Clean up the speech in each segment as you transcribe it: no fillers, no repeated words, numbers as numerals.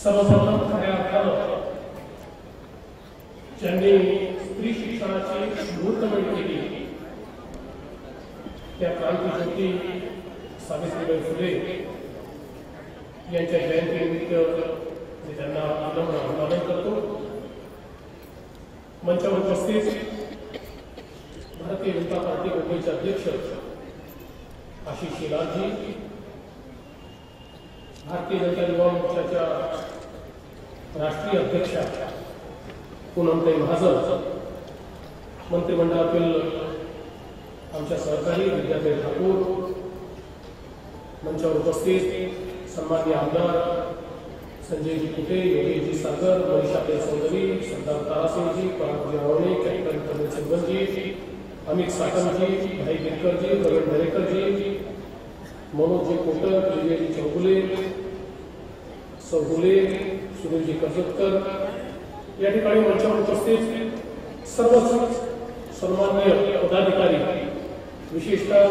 सर्वप्रथम खऱ्या अर्थानं ज्यांनी स्त्री शिक्षणाची मुहूर्तमेढ केली त्या क्रांतीज्योती सावित्रीबाई फुले यांच्या जयंतीनिमित्त मी त्यांना अभिवादन करतो। मंचावर उपस्थित भारतीय जनता पार्टी मुंबईचे अध्यक्ष आशिष शेलारजी, भारतीय जनता युवा मोर्चाच्या राष्ट्रीय अध्यक्षा पूनमताई महाजन, मंत्रिमंडळातील आमच्या सहकारी विद्याताई ठाकूर, मंचावर उपस्थित सन्माननीय आमदार संजयजी कुटे, योगेशजी सागर, मनीषाताई चौधरी, सरदार तारासिंहजी, पराग रावणे, कॅप्टन कमल सिंगलजी, अमित साटमजी, भाई गिरकरजी, प्रवीण दरेकरजी, मनोजी कोटक, विजयजी चौगुले, सौगुले, सुनीलजी कर्जतकर, या ठिकाणी मंचावर उपस्थित सर्व सन्माननीय पदाधिकारी, विशेषतः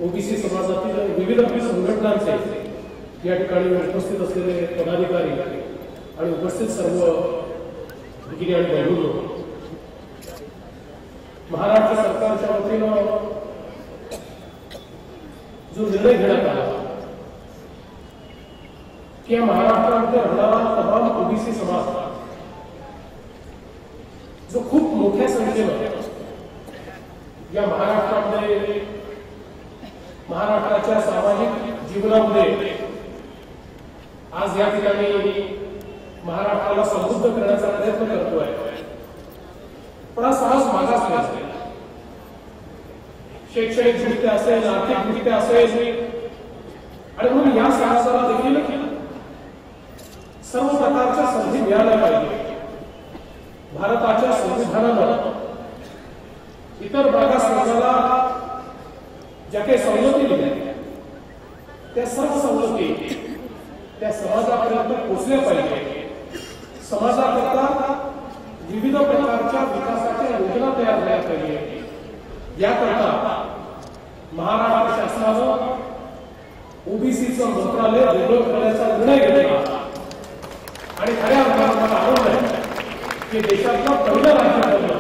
ओबीसी समाजातील विविध संघटनांचे या ठिकाणी उपस्थित असलेले पदाधिकारी आणि उपस्थित सर्व भगिनी आणि बंधूंनो, महाराष्ट्र सरकारच्या वतीनं जो निर्णय घेण्यात आला की या महाराष्ट्रामध्ये राहणारा तमाम ओबीसी समाज जो खूप मोठ्या संख्येनं या महाराष्ट्रामध्ये महाराष्ट्राच्या सामाजिक जीवनामध्ये आज या ठिकाणी महाराष्ट्राला समृद्ध करण्याचा प्रयत्न करतोय, पण हा सहज मागास नाही। शैक्षणिक दृष्ट्या असेल, आर्थिक दृष्ट्या असेल, आणि म्हणून या समाजाला देखील सर्व प्रकारच्या संधी मिळाल्या पाहिजे। भारताच्या संविधानानं इतर मागास वर्गाला ज्या काही सवलती दिल्या त्या सर्व सवलती त्या समाजापर्यंत पोहोचल्या पाहिजे। समाजाकरता विविध प्रकारच्या विकासाच्या योजना तयार झाल्या पाहिजे। याकरता महाराष्ट्र शासनानं ओबीसीचं मंत्रालय वेगळं करण्याचा निर्णय घेतला आणि खऱ्या अर्थानं मला आनंद आहे की देशातलं पहिलं राज्य ठरलं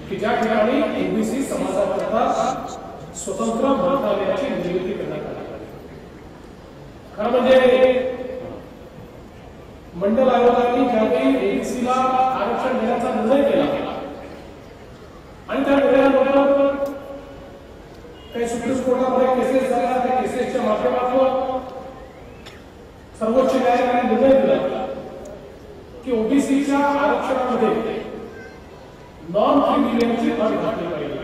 की ज्या ठिकाणी ओबीसी समाजाकरता स्वतंत्र मंत्रालयाची निर्मिती करण्यात आली। खरं म्हणजे मंडल आयोगाने ज्यावेळी ओबीसीला आरक्षण देण्याचा निर्णय केला आणि त्या निर्णयानंतर काही सुप्रीम कोर्टामध्ये केसेस झाल्या, त्या केसेसच्या माध्यमातून सर्वोच्च न्यायालयाने निर्णय दिला की ओबीसीच्या आरक्षणामध्ये नॉन क्रिमिलियनची अट घातली पाहिजे।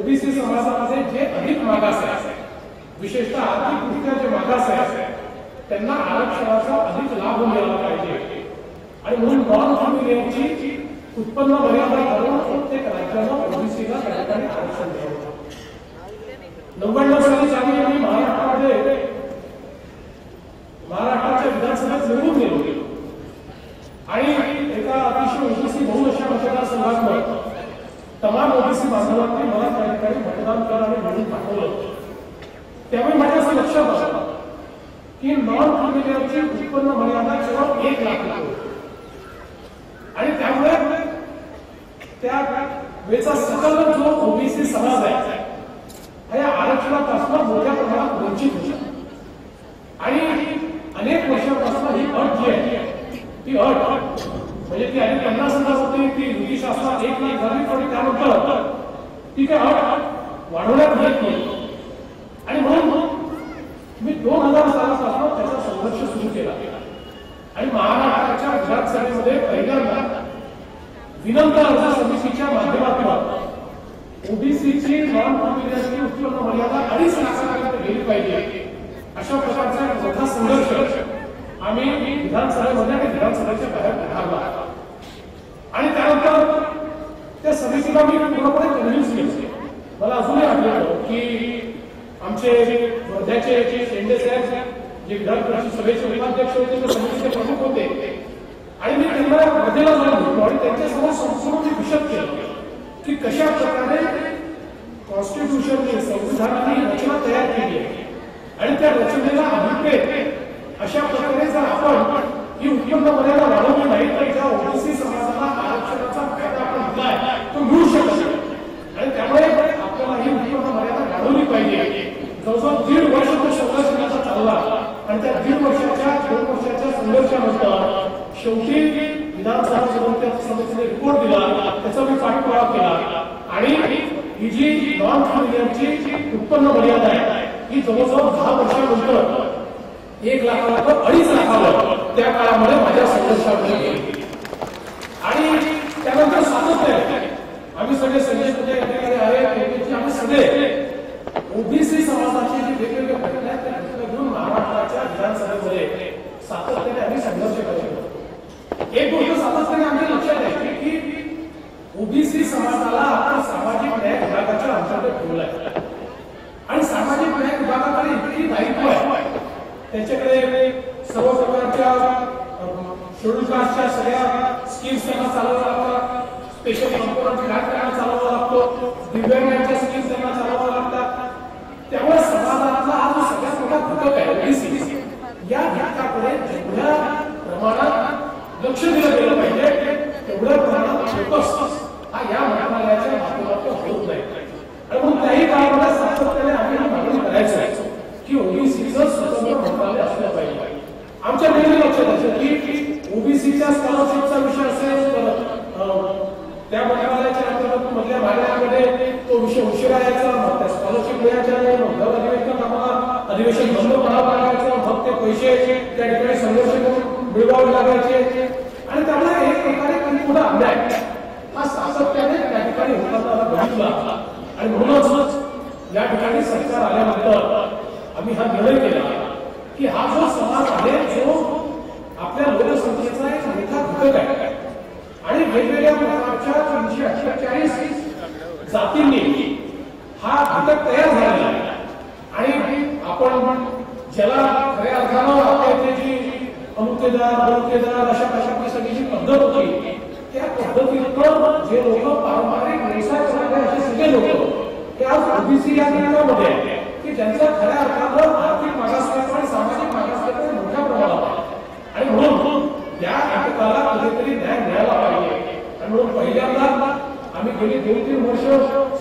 ओबीसी समाजामध्ये जे अधिक मागास आहे, विशेषतः आर्थिकदृष्ट्या जे मागास आहे, त्यांना आरक्षणाचा अधिक लाभ मिळाला पाहिजे आणि म्हणून नॉन क्रिमिलियनची उत्पन्न मर्यादा करून प्रत्येक राज्यानं ओबीसीला त्या ठिकाणी आरक्षण द्यावं। 99 साली ज्यावेळी आम्ही महाराष्ट्राच्या विधानसभेत निवडून गेलो आणि एका अतिशय ओबीसी बहु अशा मतदारसंघात तमाम ओबीसी बांधवांनी मला त्या ठिकाणी मतदान कर आणि म्हणून पाठवलं, त्यावेळी माझ्या असं लक्षात आलं की नॉन क्रिमिलियनची उत्पन्न मर्यादा केवळ 1 लाख रुपये आणि त्यामुळे त्या वेळचा सकल जो ओबीसी समाज आहे या आरक्षणापासून मोठ्या प्रमाणात वंचित होता आणि अनेक वर्षांपासून ही अट जी आहे ती अट म्हणजे ती आधी 50,000 होती, ती युती शासनात 1 लाख झाली, पण त्यानंतर ती काय अट वाढवण्यात येत नाही आणि म्हणून मी 2000 सालापासून त्याचा संघर्ष सुरू केला आणि महाराष्ट्राच्या विधानसभेमध्ये पहिल्यांदा विनंती अर्ज समितीच्या माध्यमातून ओबीसीची नॉन क्रिमिलियनची उत्पन्न मर्यादा 2.5 लाखापर्यंत गेली पाहिजे अशा प्रकारचा मोठा संघर्ष आम्ही विधानसभेमध्ये आणि विधानसभेच्या बाहेर उभारला आणि त्यानंतर त्या समितीला मी पूर्णपणे कन्व्हिन्स केले। मला अजूनही आठवतं की आमचे वर्ध्याचे शेंडे साहेब जे विधान परिषद सभेचे उपाध्यक्ष होते ते समितीचे प्रमुख होते आणि मी त्यांना वर्धेला जाऊन भेटलो आणि त्यांच्यासमोर संपूर्ण मी विशद केलं की कशा प्रकारे कॉन्स्टिट्यूशनने संविधानाने रचना तयार केली आहे आणि त्या रचनेला अभिप्रेत अशा प्रकारे जर आपण ही उत्पन्न मर्यादा वाढवली नाही तर ज्या ओबीसी समाजाला आरक्षणाचा फायदा आपण दिलाय तो मिळू शकतो आणि त्यामुळे आपल्याला ही उत्पन्न मर्यादा वाढवली पाहिजे. जवळजवळ 1.5 वर्ष तो संघर्ष चालला आणि त्या 2 वर्षाच्या संघर्षानंतर शेवटी विधानसभा समितीने रिपोर्ट दिला, त्याचा मी पाठपुरावा केला आणि ही जी नॉन क्रिमिनलची उत्पन्न मर्यादा आहे ही जवळजवळ 10 वर्षानंतर 1 लाखावर 2.5 लाखावर त्या काळामध्ये माझ्या संघर्षामध्ये गेली आणि त्यानंतर सातत्याने आम्ही सगळे संदेश आम्ही सगळे ओबीसी समाजाचे जे वेगवेगळे घटना आहेत त्या घटना घेऊन महाराष्ट्राच्या विधानसभेमध्ये सातत्याने आम्ही संघर्ष करतो. एक गोष्ट सातत्याने आमच्या लक्षात आहे की ओबीसी समाजाला आपण सामाजिक न्याय विभागाच्या अंतर्गत ठेवलाय आणि सामाजिक न्याय विभागाकडे इतकी दायित्व आहे, त्यांच्याकडे सर्व प्रकारच्या शेड्यूल कास्टच्या सगळ्या स्कीम्स त्यांना चालवाव्या लागतात, स्पेशल कॉम्पोनंट फ्लॅट त्यांना चालवावा लागतो, दिव्यांगांच्या स्कीम्स त्यांना चालवाव्या लागतात. त्यामुळे समाजातला हा जो सगळ्यात मोठा घटक आहे ओबीसी, या घटकाकडे जेवढ्या प्रमाणात लक्ष दिलं गेलं पाहिजे तेवढ्या प्रमाणात फोकस हा या मंत्रालयाच्या माध्यमातून होत नाही आणि म्हणून त्याही काळामध्ये सातत्याने आम्ही ही मागणी करायचो की ओबीसीचं स्वतंत्र मंत्रालय असलं पाहिजे. आमच्या नेहमी लक्षात असेल की ओबीसीच्या स्कॉलरशिपचा विषय असेल त्या मंत्रालयाच्या अंतर्गत मधल्या भागामध्ये तो विषय उशिरा यायचा, मग त्या स्कॉलरशिप मिळायच्या नाही, मग दर अधिवेशनात आम्हाला अधिवेशन बंद करावं लागायचं, मग ते पैसे त्या ठिकाणी संघर्ष करून मिळवावे लागायचे आणि त्यामुळे एक प्रकारे कधी पुढे अन्याय हा सातत्याने त्या ठिकाणी होताना बघितला आणि म्हणूनच या ठिकाणी सरकार आल्यानंतर आम्ही हा निर्णय केला की हा जो समाज आहे जो आपल्या लोकसंख्येचा एक मोठा घटक आहे आणि वेगवेगळ्या प्रकारच्या 348 जातींनी हा घटक तयार झालेला आहे आणि आपण ज्याला खऱ्या अर्थानं आपल्या इथे जी अनुकेदार अशा प्रकारची सगळी जी पद्धत होती त्या पद्धतीनं जे लोक पारंपरिक व्यवसाय करणारे असे सगळे लोक ते आज ओबीसी या घटकामध्ये आहे की ज्यांचा खऱ्या अर्थानं आर्थिक मागासलेपण आणि सामाजिक मागासलेपण मोठ्या प्रमाणात आहे आणि म्हणून या घटकाला कधीतरी न्याय मिळाला पाहिजे आणि म्हणून पहिल्यांदा आम्ही गेली 2-3 वर्ष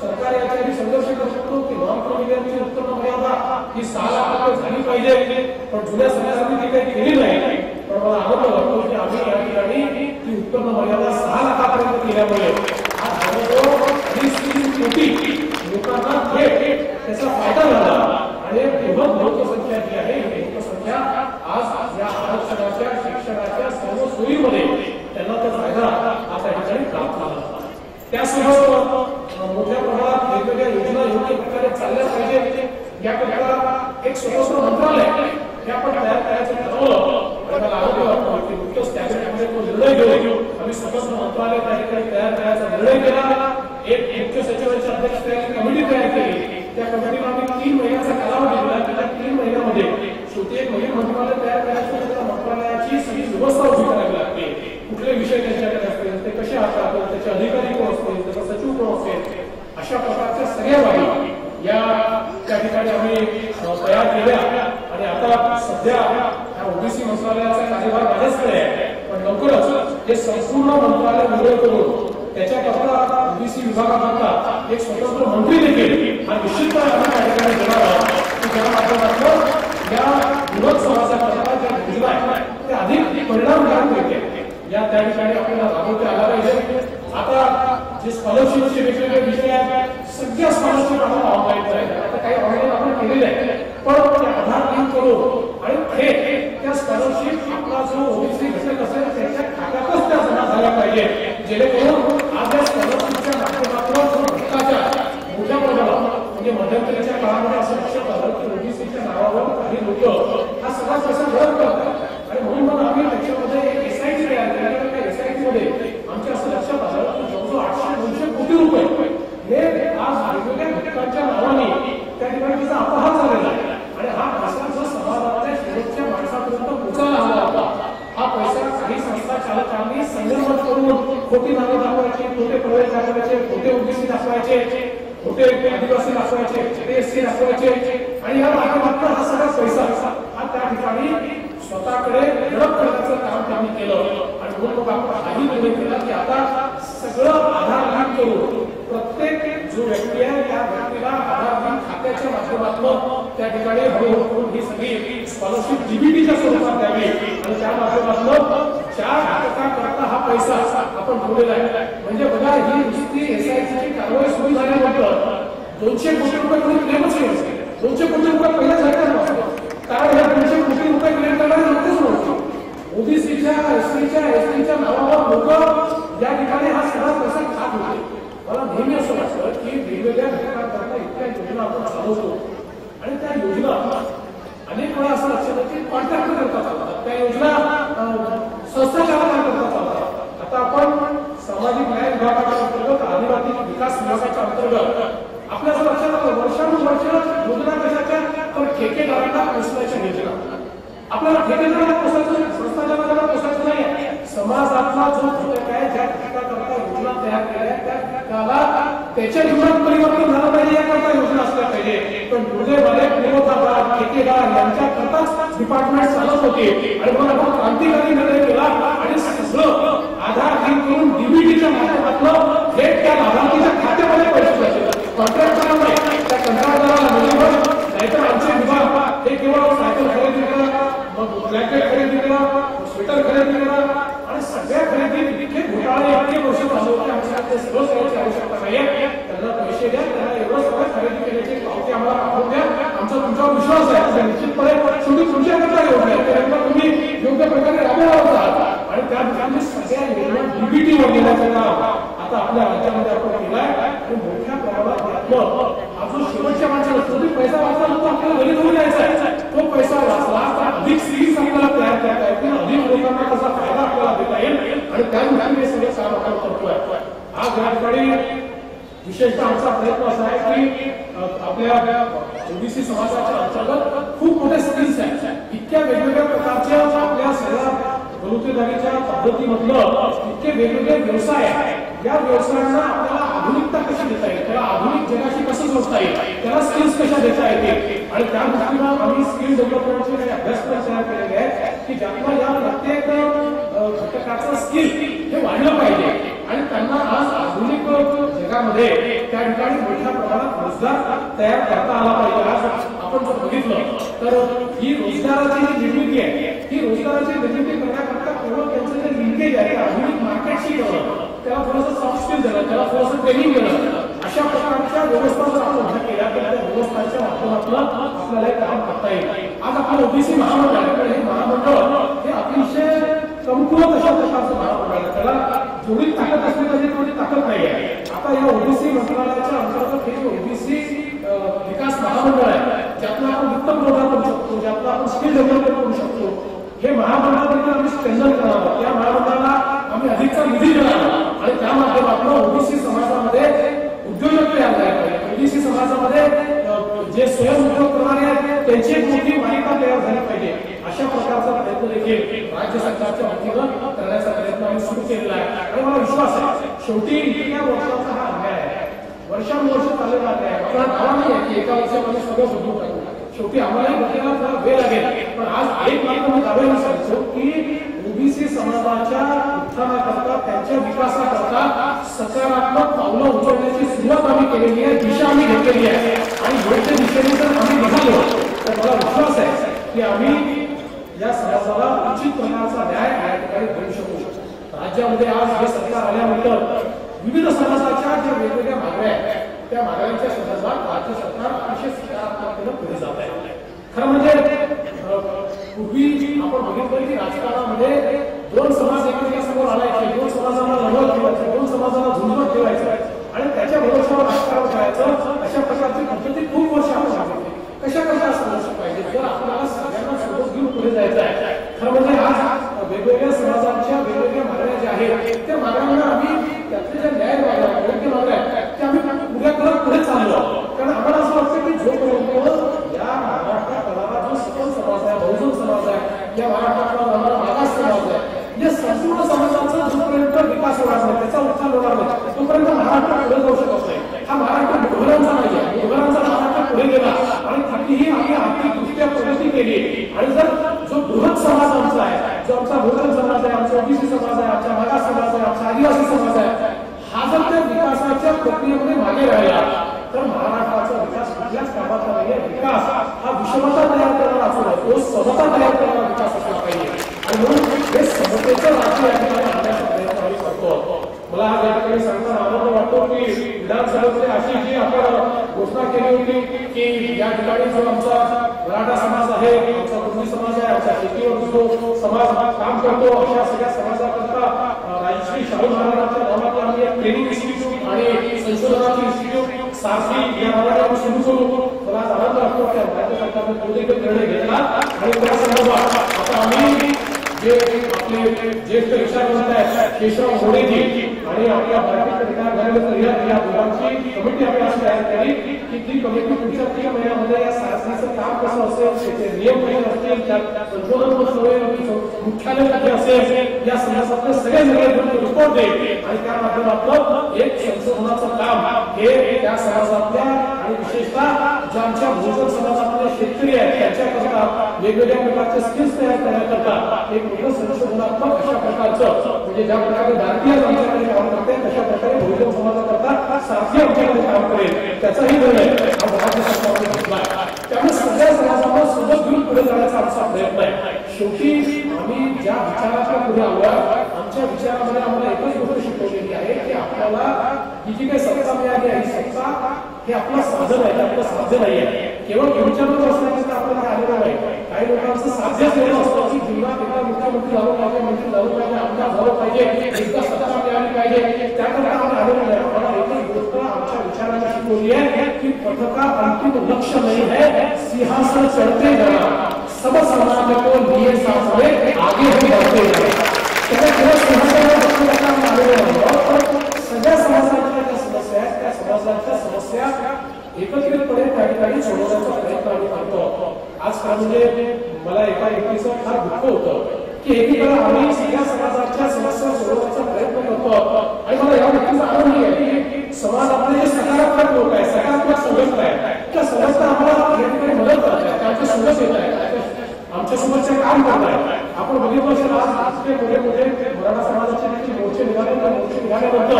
सरकार याच्यासाठी संघर्ष करत होतो की नॉन क्रिमिनलची उत्पन्न मर्यादा ही 6 लाख रुपये झाली पाहिजे, पण जुन्या सरकारने ती काही केली नाही. पण मला आनंद वाटतो की आम्ही या ठिकाणी ती उत्पन्न मर्यादा 6 लाखापर्यंत केल्यामुळे आज जवळजवळ 3 कोटी लोकांना थेट त्याचा फायदा झाला आणि एक बृहत लोकसंख्या जी आहे ही लोकसंख्या आज या आरक्षणाच्या शिक्षणाच्या सर्व सोयीमध्ये त्यांना तो फायदा आज या ठिकाणी प्राप्त झाला. त्यासह मोठ्या प्रमाणात वेगवेगळ्या योजना योग्य प्रकारे चालल्या पाहिजे याकरिता एक स्वतंत्र मंत्रालय हे आपण तयार करायचं ठरवलं. मला आरोग्य वाटतं की नुकतंच कॅबिनेटमध्ये तो निर्णय घेऊन आम्ही स्वतंत्र मंत्रालय त्या ठिकाणी तयार करायचा निर्णय केला. एक मुख्य सचिवांच्या अध्यक्षतेखाली कमिटी तयार केली. त्या कमिटीला आम्ही 3 महिन्याचा कालावधी दिला की त्या 3 महिन्यामध्ये शेवटी एक नवीन मंत्रालय तयार करायचं, त्या मंत्रालयाची सगळी व्यवस्था उभी करावी लागते, कुठले विषय त्यांच्याकडे असतील, ते कसे हाताळतात, त्याचे अधिकारी कोण असतील, त्याचा सचिव कोण असेल, अशा प्रकारच्या सगळ्या बाबी या त्या ठिकाणी आम्ही तयार केल्या आणि आता सध्या या ओबीसी मंत्रालयाचा कार्यभार माझ्याचकडे आहे. पण लवकरच हे संपूर्ण मंत्रालय निर्णय करून त्याच्याकरता ओबीसी विभागाकरता एक स्वतंत्र मंत्री देखील हा निश्चितपणे आम्ही त्या ठिकाणी देणार आहोत की ज्या माध्यमातून या युवक समाजाकरता ज्या योजना आहेत त्या अधिक परिणामकारक होते या त्या ठिकाणी आपल्याला राबवता आला पाहिजे. आता जे स्कॉलरशिपचे वेगवेगळे विषय आहेत सगळ्या स्कॉलरशिप आम्हाला ऑनलाईन करायचे. आता काही ऑनलाईन आपण केलेले आहे पण ते आधार लिंक करून आणि त्या स्कॉलरशिप आपला जो ओबीसी घटक असेल त्याच्या खात्यातच त्या जमा झाल्या पाहिजे जेणेकरून आज या स्कॉलरशिपच्या माध्यमातून भ्रष्टाचार मोठ्या प्रमाणात म्हणजे मध्यंतरीच्या काळामध्ये असं लक्षात आलं की ओबीसीच्या नावावर काही लोक हा सगळा पैसा गळत करतात आणि म्हणून मग आम्ही त्याच्यामध्ये एक एसआयटी तयार केली. त्या एसआयटी मध्ये आमच्या असं लक्षात आलं की जवळजवळ 800-900 कोटी रुपये हे आज वेगवेगळ्या घटकांच्या नावाने त्या ठिकाणी त्याचा अपहार झालेला आहे आणि हा पैसा जो समाजातल्या शेवटच्या माणसापर्यंत पोहोचायला हवा होता हा पैसा काही संस्था चालकांनी संगनमत करून खोटी नावे दाखवायची, खोटे प्रवेश दाखवायचे, खोटे ओबीसी दाखवायचे, खोटे आदिवासी दाखवायचे, एससी दाखवायचे आणि या माध्यमातून हा सगळा पैसा हा त्या ठिकाणी स्वतःकडे धडक करण्याचं काम त्यांनी केलं आणि म्हणून मग आपण काही निर्णय केला की आता सगळं आधार लिंक करून प्रत्येक जो व्यक्ती आहे त्या व्यक्तीला आधार लिंक खात्याच्या माध्यमातून त्या ठिकाणी हळूहळू ही सगळी स्कॉलरशिप डीबीटीच्या स्वरूपात द्यावी आणि त्या माध्यमातून ज्या घटकाकरता हा पैसा आपण ठेवलेला आहे म्हणजे बघा ही नुसती एसआयसीची कारवाई सुरू झाल्यानंतर 200 कोटी रुपये कोणी क्लेमच केले 200 कोटी रुपये पहिल्या सरकार नसतं कारण हे 200 कोटी रुपये क्लेम करणारे लोकच नव्हते ओबीसीच्या एसटीच्या नावावर लोक या ठिकाणी हा सगळा पैसा खात होते मला नेहमी असं वाटतं की वेगवेगळ्या घटकांकरता इतक्या योजना आपण चालवतो आणि त्या योजना अनेक वेळा असं लक्षात येतं की कॉन्ट्रॅक्ट करता चालतात त्या योजना संस्थाचालकांकरता चालतात आता आपण सामाजिक न्याय विभागाच्या अंतर्गत आदिवासी विकास विभागाच्या अंतर्गत आपल्या असं लक्षात आलं वर्षानुवर्ष योजना कशाच्या तर ठेकेदारांना पोचण्याच्या योजना आपल्याला ठेकेदारांना पोचायचं संस्थाचालकांना पोचायचं नाही समाजातला जो घटक आहे ज्या घटकाकरता योजना तयार केल्या त्या घटकाला त्याच्या जीवनात परिवर्तन झालं पाहिजे याकरता योजना असल्या पाहिजे पण दुर्दैवाने पुरवठादार ठेकेदार यांच्याकरताच डिपार्टमेंट चालत होते आणि मग आपण क्रांतिकारी निर्णय केला आणि सगळं आधार लिंक करून डीबीटीच्या माध्यमातून थेट त्या लाभार्थीच्या खात्यामध्ये पैसे जायचे कॉन्ट्रॅक्टरला नाही त्या कंत्राटदाराला म्हणजे नाहीतर आमचे विभाग हे केवळ सायकल खरेदी करा मग ब्लँकेट खरेदी करा स्वेटर खरेदी करा आणि सगळ्या खरेदीत इतके घोटाळे इतके वर्ष चालू होते आमच्या ते सगळं करायची आवश्यकता नाहीये त्यांना पैसे द्या त्यांना एवढं सगळं खरेदी केल्याची पावती आम्हाला पाठवून द्या आमचा तुमच्यावर विश्वास आहे निश्चितपणे शेवटी तुमच्याकरता योजना आहे त्यानंतर तुम्ही योग्य प्रकारे राबवणार आहात आणि त्या ठिकाणी सगळ्या योजना डीबीटीवर गेल्याचं काम आता आपल्या राज्यामध्ये आपण केलाय आणि मोठ्या प्रमाणात हा जो शेवटच्या माणसाला जो पैसा वाचला तो आपल्याला घरी घेऊन यायचा आहे तो पैसा वाचला तर अधिक सिरीज आपल्याला तयार करता येतील अधिक लोकांना त्याचा फायदा आपल्याला देता येईल आणि त्या ठिकाणी हे सगळे काम आपण करतोय आज या ठिकाणी विशेषतः आमचा प्रयत्न असा आहे की आपल्या ओबीसी समाजाच्या अंतर्गत खूप मोठे स्किल्स आहेत इतक्या वेगवेगळ्या प्रकारच्या आपल्या सगळ्या बलुतेदारीच्या पद्धतीमधलं इतके वेगवेगळे व्यवसाय आहेत या व्यवसायांना आपल्याला आधुनिकता कशी देता येईल त्याला आधुनिक जगाशी कसं जोडता येईल त्याला स्किल्स कशा देता येतील आणि त्या दृष्टीनं आम्ही स्किल डेव्हलपमेंटचे काही अभ्यासक्रम तयार केलेले आहेत की ज्यातून या प्रत्येक घटकाचं स्किल हे वाढलं पाहिजे आणि त्यांना आज आधुनिक जगामध्ये त्या ठिकाणी मोठ्या प्रमाणात रोजगार तयार करता आला पाहिजे आज आपण जर बघितलं तर ही रोजगाराची जी निर्मिती आहे ही रोजगाराची निर्मिती करण्याकरता केवळ त्यांचं जे लिंकेज आहे आधुनिक मार्केटशी करणं त्याला थोडंसं सॉफ्ट स्किल देणं त्याला थोडंसं ट्रेनिंग देणं अशा प्रकारच्या व्यवस्था जर आपण उभ्या केल्या तर त्या व्यवस्थांच्या माध्यमातून आपल्याला हे काम करता येईल आज आपलं ओबीसी महामंडळ आहे हे महामंडळ हे अतिशय कमकुवत अशा प्रकारचं महामंडळ आहे त्याला जेवढी ताकद असली पाहिजे तेवढी ताकद नाही आहे आता या ओबीसी मंत्रालयाच्या अंतर्गत हे ओबीसी विकास महामंडळ आहे ज्यातून आपण वित्त पुरवठा करू शकतो ज्यातून आपण स्किल डेव्हलपमेंट करू शकतो हे महामंडळ देखील आम्ही स्ट्रेंथन करणार आहोत त्या महामंडळाला आम्ही अधिकचा निधी देणार आहोत आणि त्या माध्यमातून ओबीसी समाजामध्ये उद्योजक तयार करायला ओबीसी समाजामध्ये जे स्वयंउद्योग करणारे आहेत त्यांची एक मोठी मालिका तयार झाली पाहिजे अशा प्रकारचा प्रयत्न देखील राज्य सरकारच्या वतीनं करण्याचा प्रयत्न आम्ही सुरू केलेला आहे आणि मला विश्वास आहे शेवटी इतक्या वर्षाचा हा अन्याय आहे वर्षानुवर्ष चाललेला अन्याय आहे आपल्याला नावा नाही आहे की एका वर्षामध्ये सगळं बदलून टाकू शेवटी आम्हालाही बदलायला थोडा वेळ लागेल पण आज एक मात्र मी दाव्याने सांगतो की ओबीसी समाजाच्या उत्थानाकरता त्यांच्या विकासाकरता सकारात्मक पावलं उचलण्याची सुरुवात आम्ही केलेली आहे दिशा आम्ही घेतलेली आहे आणि योग्य दिशेने जर आम्ही निघालो तर मला विश्वास आहे की आम्ही या समाजाला उचित प्रकारचा न्याय या ठिकाणी देऊ शकू राज्यामध्ये आज हे सरकार आल्यानंतर विविध समाजाच्या ज्या वेगवेगळ्या मागण्या आहेत त्या मागण्यांच्या संदर्भात राज्य सरकार अतिशय सकारात्मकतेनं पुढे जात आहे खरं म्हणजे पूर्वी आपण बघितलं की राजकारणामध्ये दोन समाज एकमेकांसमोर आणायचे दोन समाजांना लढवत ठेवायचं दोन समाजांना झुंजवत ठेवायचं आणि त्याच्या भरोश्यावर राजकारण करायचं अशा प्रकारची पद्धती खूप वर्ष आपण वापरली कशा संघर्ष पाहिजे जर आपल्याला सगळ्यांना सोबत घेऊन पुढे जायचं आहे खरं म्हणजे आज वेगवेगळ्या समाजांच्या वेगवेगळ्या मागण्या ज्या आहेत त्या मागण्यांना आम्ही त्यातले ज्या न्याय मागण्या योग्य मागण्या त्या आम्ही उद्या करत पुढे चाललो कारण आम्हाला असं वाटतं की जोपर्यंत या महाराष्ट्र तळाला जो सकल समाज आहे बहुजन समाज आहे या महाराष्ट्रातला जाणारा मागास समाज आहे या संपूर्ण समाजाचा जोपर्यंत विकास होणार नाही त्याचा उत्थान होणार नाही तोपर्यंत महाराष्ट्र पुढे जाऊ शकत नाही हा महाराष्ट्र मुघलांचा नाही आहे मुघलांचा महाराष्ट्र ओबीसी समाज आहे, आमचा मागास समाज आहे, आमचा आदिवासी समाज आहे, हा जर त्या विकासाच्या प्रक्रियेमध्ये मागे राहिला तर महाराष्ट्राचा विकास कुठल्याच कामाचा नाहीये. विकास हा विषमता तयार करणारा असू नये, तो समता तयार करणारा विकास असला पाहिजे. आणि म्हणून हे समतेचं राज्य या ठिकाणी आणण्याचा प्रयत्न आम्ही करतो. मला या ठिकाणी सांगताना आनंद वाटतो की विधानसभेमध्ये अशी जी आपण घोषणा केली होती की या ठिकाणी जो आमचा मराठा समाज आहे, आमचा कुणबी समाज आहे, आमचा शेतीवर जो समाज काम करतो, अशा सगळ्या समाजाकरता राजश्री शाहू महाराजांच्या नावाने आम्ही एक ट्रेनिंग इन्स्टिट्यूट आणि संशोधनाची इन्स्टिट्यूट सारथी या नावाने आम्ही सुरू करू. मला आनंद वाटतो की राज्य सरकारने तो देखील निर्णय घेतला आणि त्या संदर्भात आता आम्ही जे आपले ज्येष्ठ विचारवंत आहेत केशव मोरेजी आणि आपल्या भारतीय विधान घराण्यात या दोघांची कमिटी आम्ही अशी तयार केली की ती कमिटी पुढच्या 3 महिन्यामध्ये या सारथीचं काम कसं असेल, त्याचे नियम कसे असतील, त्यात संशोधन कसं होईल, मुख्यालय कुठे असेल, या संदर्भातले सगळे रिपोर्ट देईल आणि त्या माध्यमातून एक संशोधनाचं काम हे त्या समाजातल्या आणि विशेषतः ज्यांच्या बहुजन समाजातले शेतकरी आहेत त्यांच्याकरता वेगवेगळ्या प्रकारचे स्किल्स तयार करण्याकरता एक मोठं संशोधनात्मक अशा प्रकारचं म्हणजे ज्या प्रकारे भारतीय आमच्याकडे काम करते तशा प्रकारे बहुजन समाजाकरता सारथी आमच्याकडे काम करेल त्याचाही निर्णय राज्य सरकारने घेतला. त्यामुळे सगळ्या समाजाला सोबत घेऊन पुढे जाण्याचा आमचा प्रयत्न आहे. शेवटी आम्ही ज्या विचाराच्या पुढे आलो आमच्या विचारामध्ये आम्हाला एकच गोष्ट शिकवलेली आहे की आपल्याला ही जी काही सत्ता मिळाली आहे ही सत्ता हे आपलं साधन आहे, आपलं साध्य नाही आहे. केवळ विचारच असण्याचं आपल्याला आलेलं नाही. काही लोकांचं साध्य एवढं असतं की जीवनात एका मुख्यमंत्री झालं पाहिजे, मंत्री झालं पाहिजे, आमदार झालं पाहिजे, एकदा सत्ता मिळाली पाहिजे, त्याकरता आम्ही आलेलो नाही. आम्हाला एकच गोष्ट आमच्या विचाराने शिकवली आहे की पथ का अंतिम लक्ष्य नहीं है, सिंहासन चढ़ते जाना, सब समाज को लिए साथ में आगे ही बढ़ते जाना. त्यामुळे सिंहासनावर बसण्याचा आम्ही आलेलो नाही. सगळ्या समाजाच्या ज्या समस्या आहेत त्या समाजाच्या समस्या एकत्रितपणे त्या ठिकाणी सोडवण्याचा प्रयत्न आम्ही करतो. आज म्हणजे मला एका व्यक्तीचं फार दुःख होतं की एकीकडे आम्ही सगळ्या समाजाच्या समस्या सोडवण्याचा प्रयत्न करतो आणि मला या व्यक्तीचा आनंद आहे की समाजातले जे सकारात्मक लोक आहेत, सकारात्मक संघटना आहेत, त्या संघटना आम्हाला या ठिकाणी मदत करत आहेत, त्यांच्या सोबत येत आहेत, आमच्या सोबतचे काम करत आहेत. आपण बघितलं असेल आज ते मोठे मोठे मराठा समाजाचे मोर्चे निघाल्यानंतर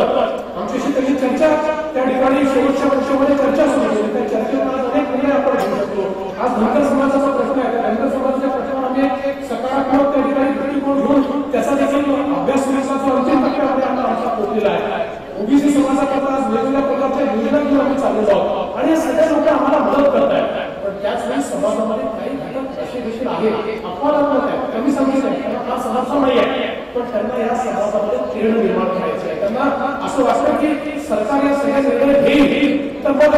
आमच्याशी त्यांनी चर्चा त्या ठिकाणी शेवटच्या वर्षामध्ये चर्चा सुरू केली. त्या चर्चेत अनेक निर्णय आपण घेऊ शकतो. आज धनगर समाजाचा प्रश्न आहे, धनगर समाजाच्या प्रश्नावर आम्ही सकारात्मक त्या ठिकाणी दृष्टिकोन घेऊन त्याचा देखील अभ्यास करण्याचा जो अंतिम टप्प्यामध्ये आमचा पोहोचलेला आहे. ओबीसी समाजाकरता आज वेगवेगळ्या प्रकारच्या योजना घेऊन आम्ही चाललेलो आहोत आणि हे सगळे लोक आम्हाला मदत करत आहेत. पण त्याच वेळी समाजामध्ये काही घटक असे देखील आहेत अपवादात्मक आहेत, कमी सांगितलं आहे, त्यांना फार समस्या नाही आहे, पण त्यांना या समाजामध्ये तेढ निर्माण करायची आहे. त्यांना असं वाटतं की सरकार या सगळ्या निर्णय घेईल तर मग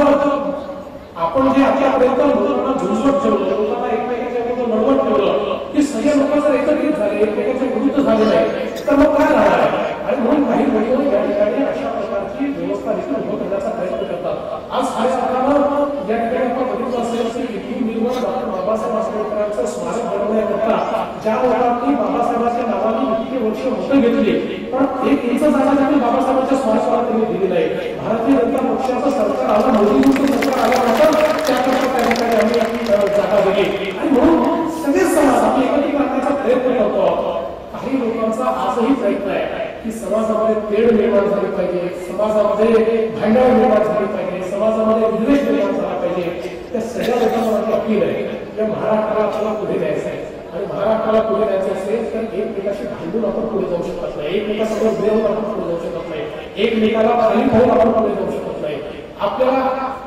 आपण जे आतापर्यंत लोकांना झुंजवत ठेवलं, लोकांना एकमेकांच्या विरुद्ध लढवत ठेवलं की सगळे लोक जर एकत्रित झाले, एकमेकांच्या विरुद्ध झाले नाही तर मग काय राहणार आहे. आणि म्हणून काही लोक या ठिकाणी अशा प्रकारची व्यवस्था देखील उभं करण्याचा प्रयत्न करतात. आज खऱ्या अर्थानं या ठिकाणी आपण बघितलं असेल की इथून निर्माण डॉक्टर बाबासाहेब आंबेडकरांचं स्मारक बनवण्याकरता ज्या लोकांनी बाबासाहेबांच्या नावाने इतके वर्ष मतं घेतली पण 1 इंच जागा देखील बाबासाहेबांच्या स्मारकाला त्यांनी दिली नाही. भारतीय जनता पक्षाचं सरकार आलं, मोदींचं सरकार आल्यानंतर त्याकरता त्या ठिकाणी आम्ही जागा दिली आणि म्हणून सगळे समाज आम्ही एकत्रित करण्याचा प्रयत्न करतो. काही लोकांचा आजही प्रयत्न आहे की समाजामध्ये तेढ निर्माण झाली पाहिजे, समाजामध्ये भांडण निर्माण झाली पाहिजे, समाजामध्ये विद्वेष निर्माण झाला पाहिजे. त्या सगळ्या लोकांना माझी अपील आहे या महाराष्ट्राला आपल्याला पुढे द्यायचं आहे आणि महाराष्ट्राला पुढे द्यायचं असेल तर एकमेकाशी भांडून आपण पुढे जाऊ शकत नाही, एकमेकासमोर देऊन आपण पुढे जाऊ शकत नाही, एकमेकाला खाली पाहून आपण पुढे जाऊ शकत नाही. आपल्याला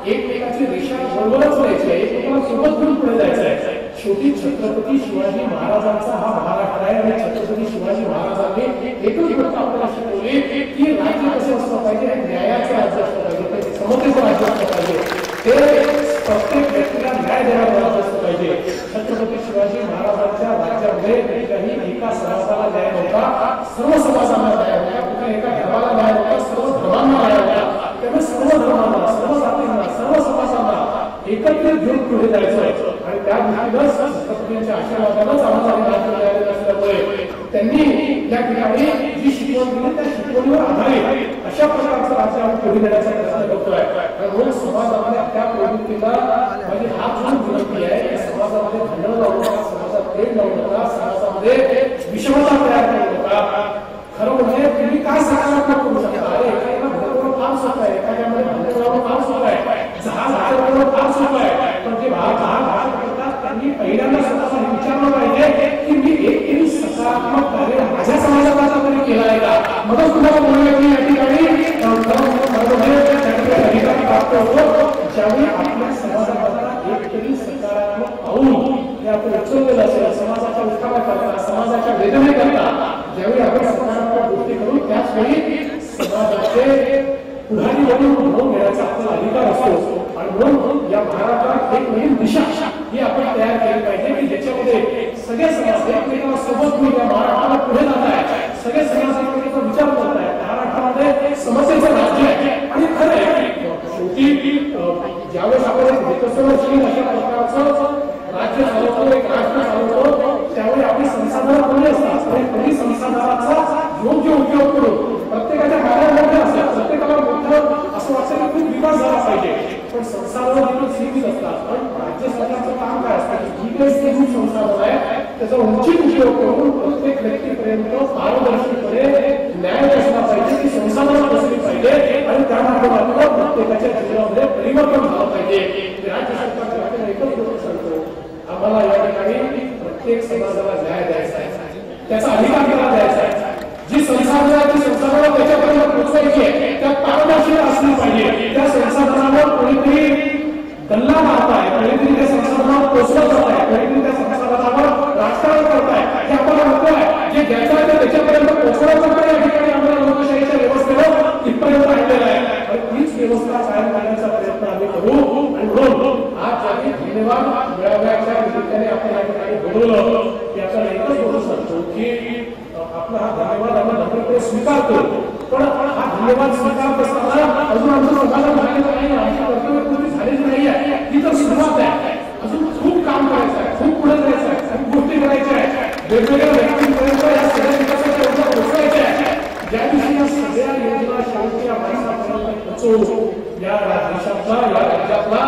एकमेकाची रेषा बरोबरच व्हायची आहे, एकमेकाला सोबत घेऊन पुढे जायचं आहे. शेवटी छत्रपती शिवाजी महाराजांचा हा महाराष्ट्र आहे आणि छत्रपती शिवाजी महाराजांनी एकच गोष्ट आपल्याला शिकवली की राज्य कसं असलं पाहिजे, न्यायाचं राज्य असलं पाहिजे, समतेचं राज्य असलं पाहिजे, ते प्रत्येक व्यक्तीला न्याय देणारं राज्य असलं पाहिजे. छत्रपती शिवाजी महाराजांच्या राज्यामध्ये कुठल्याही एका समाजाला न्याय नव्हता, सर्व समाजाला न्याय होता, कुठल्या एका धर्माला न्याय होता, सर्व धर्मांना न्याय होता. त्यामुळे सर्व धर्मांना, सर्व जातींना, सर्व समाजांना एकत्रित घेऊन पुढे जायचं आणि त्या दृष्टीनं छत्रपतींच्या आशीर्वादानंच आम्हाला राज्य मिळालेलं असल्यामुळे त्यांनी या ठिकाणी जी शिकवण दिली त्या शिकवणीवर आधारित अशा प्रकारचं राज्य आम्ही पुढे नेण्याचा प्रयत्न करतोय. म्हणून समाजामध्ये त्या प्रवृत्तीला माझी हात जोडून विनंती आहे की समाजामध्ये भांडण लावू नका, समाजात तेढ लावू नका, समाजामध्ये विषमता तयार करू नका. सकारात्मक कार्य माझ्या समाजाचा तरी केला आहे का? मगच तुम्हाला बोलूया की या ठिकाणी अधिकार प्राप्त होतो ज्यावेळी आपल्या समाजाला एक तरी सकारात्मक पाऊल हे आपण उचललेलं असेल, समाजाच्या उत्थानाकरता, समाजाच्या वेदनेकरता ज्यावेळी आपण सकारात्मक गोष्टी करू त्याच वेळी समाजाचे पुढारी म्हणून घेण्याचा आपला अधिकार असतो. आणि म्हणून या महाराष्ट्रात एक नवीन दिशा ही आपण तयार केली पाहिजे की ज्याच्यामध्ये सगळे समाज एकमेकांना सोबत घेऊन या महाराष्ट्राला पुढे जात आहे, सगळे समाज एकमेकांचा विचार करत आहेत. महाराष्ट्रामध्ये समस्येचं राज्य आहे आणि खरं आहे शेवटी ज्यावेळेस आपण एक विकसनशील अशा प्रकारचं राज्य चालवतो, एक राष्ट्र चालवतो, त्यावेळी आपली संसाधनं कमी असतात आणि कमी संसाधनाचा योग्य उपयोग करून प्रत्येकाच्या कार्यामध्ये असतात. प्रत्येकाला मोठं असं वाटतं की खूप विकास झाला पाहिजे, पण संसाधनं देखील सीमित असतात. पण राज्य सरकारचं काम काय असतं की जी काही सीमित संसाधन आहे त्याचा उचित उपयोग करून प्रत्येक व्यक्तीपर्यंत पारदर्शकपणे न्याय असला पाहिजे, ती संसाधनं असली पाहिजे आणि त्या माध्यमातून प्रत्येकाच्या जीवनामध्ये परिवर्तन झालं पाहिजे. राज्य सरकारच्या आपण एकच गोष्ट सांगतो, आम्हाला या ठिकाणी प्रत्येक समाजाला न्याय द्यायचा आहे, त्याचा अधिकार त्याला द्यायचा आहे. जी संसाधनं ती संसाधनं त्याच्यापर्यंत पोहोचवायची आहे, त्या पारदर्शकता असली पाहिजे. त्या संसाधनावर कोणीतरी गल्ला मारताय, कोणीतरी त्या संसाधनावर पोहोचवत जात आहे, कोणीतरी त्या संसाधनावर राजकारण करताय, हे आपल्याला नको आहे. जे घ्यायचं आहे ते त्याच्यापर्यंत पोहोचवायचं पण या ठिकाणी आपल्याला लोकशाहीच्या व्यवस्थेवर इथपर्यंत आणलेलं आहे आणि तीच व्यवस्था कायम करण्याचा प्रयत्न आम्ही करू. आणि म्हणून आज ज्यावेळी धन्यवाद मिळाव्याच्या निमित्ताने आपण या ठिकाणी बोलवलं की आपण एकच बोलू शकतो की आपला हा धन्यवाद आम्ही नम्रपणे स्वीकारतो. पण हा धन्यवाद स्वीकारत असताना अजून आमचं समाधान झालेलं नाही, आमची कर्तव्यपूर्ती झालेली नाही आहे. ही तर सुरुवात आहे, अजून खूप काम करायचं आहे, खूप पुढे जायचं आहे, खूप गोष्टी करायच्या आहेत, वेगवेगळ्या व्यक्तींपर्यंत या सगळ्या विकासाच्या योजना पोहोचवायच्या आहेत. ज्या दिवशी या सगळ्या योजना शेवटच्या माणसापर्यंत पोहोचवू, या देशातला या राज्यातला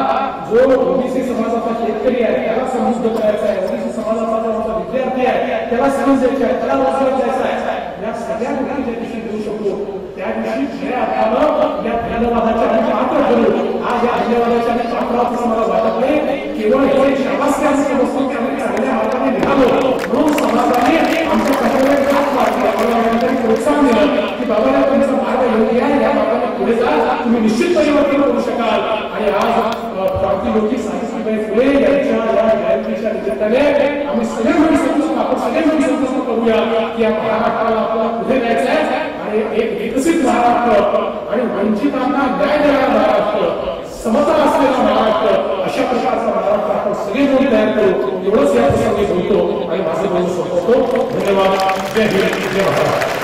जो ओबीसी समाजाचा शेतकरी आहे त्याला समृद्ध करायचा आहे, ओबीसी समाजाचा जो विद्यार्थी आहे त्याला समज द्यायची आहे, त्याला रोजगार द्यायचा आहे, या सगळ्या गोष्टी ज्या दिवशी देऊ शकतो त्या दिवशी खऱ्या अर्थानं या धन्यवादाच्या आम्ही पात्र करू. आज या धन्यवादाच्या आम्ही पात्राचं मला वाटत नाही, केवळ हे शाबासकी वस्तू की आम्ही चांगल्या मार्गाने निघालो म्हणून समाजाने आमच्या कष्टाला साथ मारली, आम्हाला प्रोत्साहन दिलं की बाबाला तुमचा मार्ग योग्य आहे, या मार्गाने पुढे जा, तुम्ही निश्चित परिवर्तन करू शकाल. आणि आज क्रांतियोगी सावित्रीबाई फुले यांच्या या जयंतीच्या निमित्ताने आम्ही सगळे मिळून संकल्प, आपण सगळे मिळून संकल्प करूया की या महाराष्ट्राला आपल्याला पुढे न्यायचं आहे आणि एक विकसित महाराष्ट्र आणि वंचितांना न्याय देणारा महाराष्ट्र, समता असलेला महाराष्ट्र, अशा प्रकारचा महाराष्ट्र आपण सगळे मिळून तयार करू. एवढंच या प्रसंगी बोलतो आणि माझे बोलू शकतो. धन्यवाद. जय हिंद, जय महाराष्ट्र.